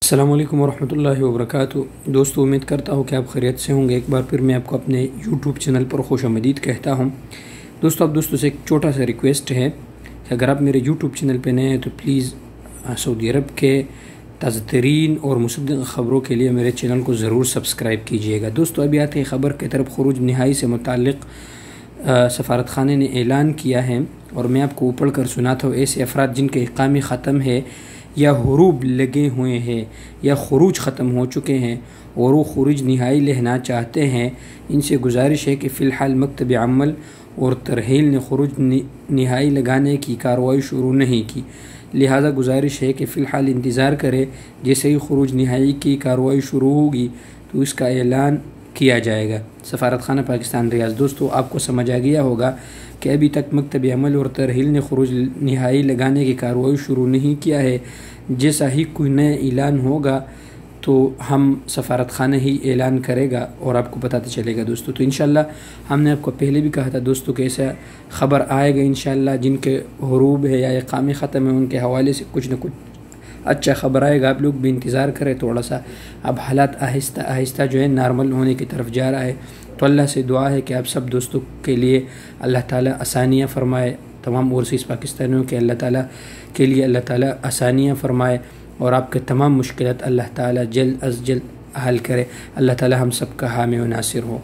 السلام علیکم ورحمۃ اللہ وبرکاتہ۔ دوستو، امید کرتا ہوں کہ آپ خیریت سے ہوں گے۔ ایک بار پھر میں آپ کو اپنے یوٹیوب چینل پر خوش آمدید کہتا ہوں۔ دوستو، دوستوں سے ایک چھوٹا سا ریکویسٹ ہے کہ اگر آپ میرے یوٹیوب چینل پہ نئے ہیں تو پلیز سعودی عرب کے تازہ ترین اور مصدق خبروں کے لیے میرے چینل کو ضرور سبسکرائب کیجیے گا۔ دوستو، ابھی آتے خبر کی طرف۔ خروج نہائی سے متعلق سفارت خانے نے اعلان کیا ہے، اور میں آپ کو پڑھ کر سناتا ہوں۔ ایسے افراد جن کے اقامے ختم ہے یا حروب لگے ہوئے ہیں یا خروج ختم ہو چکے ہیں اور وہ خروج نہائی لینا چاہتے ہیں، ان سے گزارش ہے کہ فی الحال مکتب عمل اور ترحیل نے خروج نہائی لگانے کی کارروائی شروع نہیں کی، لہذا گزارش ہے کہ فی الحال انتظار کریں۔ جیسے ہی خروج نہائی کی کارروائی شروع ہوگی تو اس کا اعلان کیا جائے گا۔ سفارت خانہ پاکستان ریاض۔ دوستو، آپ کو سمجھ آ گیا ہوگا کہ ابھی تک مکتب عمل اور ترحیل نے خروج نہائی لگانے کی کارروائی شروع نہیں کیا ہے۔ جیسا ہی کوئی نیا اعلان ہوگا تو ہم سفارت خانہ ہی اعلان کرے گا اور آپ کو بتاتے چلے گا۔ دوستو، تو انشاءاللہ ہم نے آپ کو پہلے بھی کہا تھا دوستو کہ ایسا خبر آئے گا انشاءاللہ، جن کے حروب ہے یا اقامے ختم ہے ان کے حوالے سے کچھ نہ کچھ اچھا خبر آئے گا۔ آپ لوگ بھی انتظار کریں تھوڑا سا۔ اب حالات آہستہ آہستہ جو ہے نارمل ہونے کی طرف جا رہا ہے، تو اللہ سے دعا ہے کہ آپ سب دوستوں کے لیے اللہ تعالیٰ آسانیاں فرمائے، تمام اوورسیز پاکستانیوں کے اللہ تعالیٰ کے لیے اللہ تعالیٰ آسانیاں فرمائے، اور آپ کے تمام مشکلات اللہ تعالیٰ جلد از جلد حل کرے۔ اللہ تعالیٰ ہم سب کا حامی و ناصر ہو۔